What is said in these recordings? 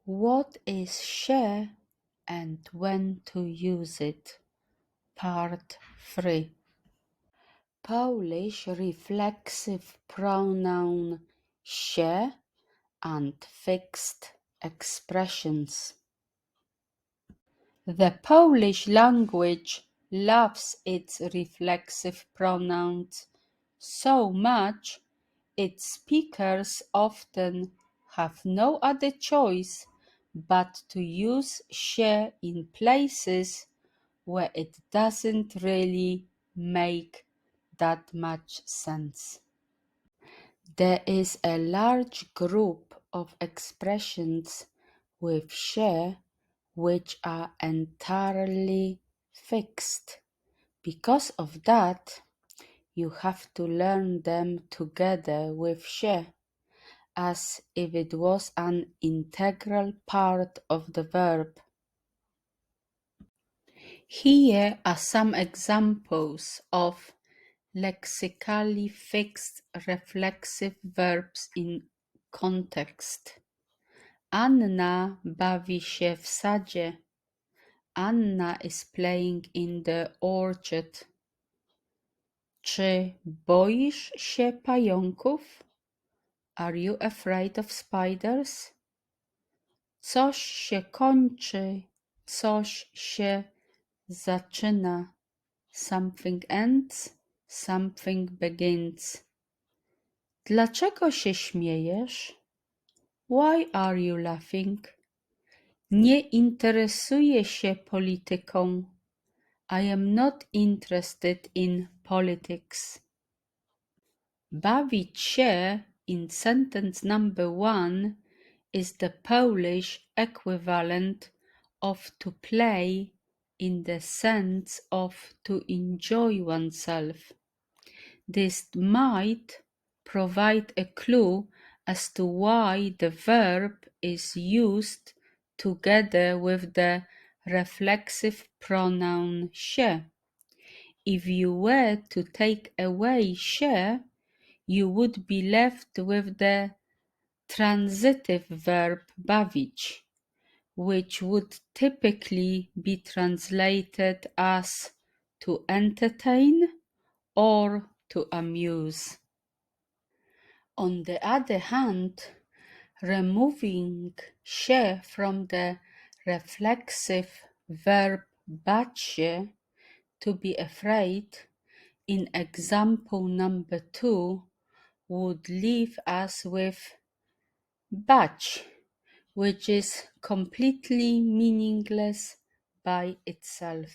What is się and when to use it? Part 3. Polish reflexive pronoun się and fixed expressions. The Polish language loves its reflexive pronouns so much its speakers often have no other choice but to use się in places where it doesn't really make that much sense. There is a large group of expressions with się which are entirely fixed. Because of that, you have to learn them together with się, as if it was an integral part of the verb. Here are some examples of lexically fixed reflexive verbs in context. Anna bawi się w sadzie. Anna is playing in the orchard. Czy boisz się pająków? Are you afraid of spiders? Coś się kończy, coś się zaczyna. Something ends, something begins. Dlaczego się śmiejesz? Why are you laughing? Nie interesuję się polityką. I am not interested in politics. Bawić się in sentence number 1 is the Polish equivalent of to play in the sense of to enjoy oneself. This might provide a clue as to why the verb is used together with the reflexive pronoun się. If you were to take away się, you would be left with the transitive verb bawić, which would typically be translated as to entertain or to amuse. On the other hand, removing się from the reflexive verb bać się, to be afraid, in example number 2, would leave us with bać, which is completely meaningless by itself.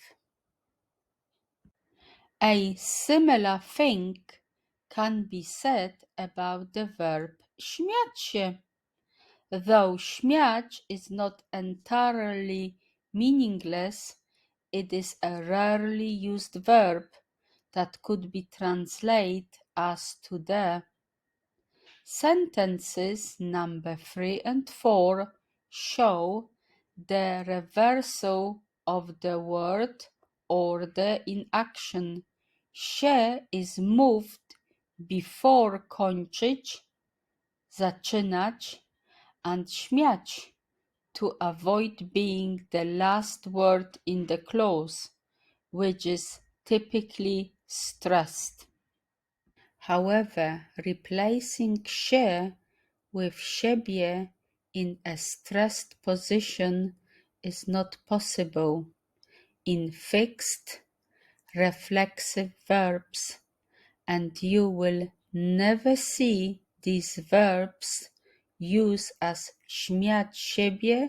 A similar thing can be said about the verb śmiać się. Though śmiać is not entirely meaningless, it is a rarely used verb that could be translated as to the. Sentences number 3 and 4 show the reversal of the word order in action. Się is moved before kończyć, zaczynać, and śmiać to avoid being the last word in the clause, which is typically stressed. However, replacing się with siebie in a stressed position is not possible in fixed reflexive verbs, and you will never see these verbs used as śmiać siebie,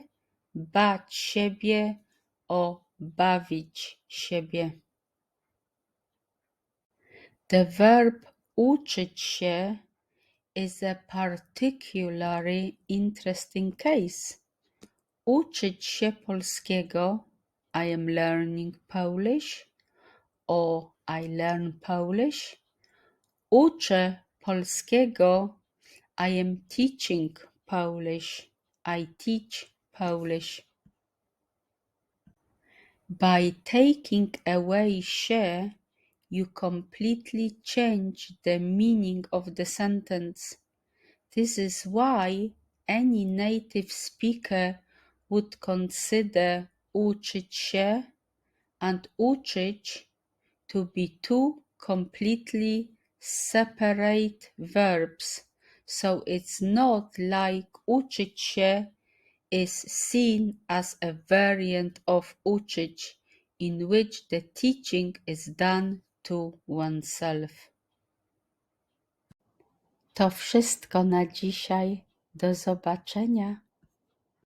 bać siebie or bawić siebie. The verb uczyć się is a particularly interesting case. Uczyć się polskiego, I am learning Polish, or I learn Polish. Uczę polskiego, I am teaching Polish, I teach Polish. By taking away się, you completely change the meaning of the sentence. This is why any native speaker would consider uczyć się and uczyć to be two completely separate verbs, so it's not like uczyć się is seen as a variant of uczyć, in which the teaching is done to oneself. To wszystko na dzisiaj. Do zobaczenia.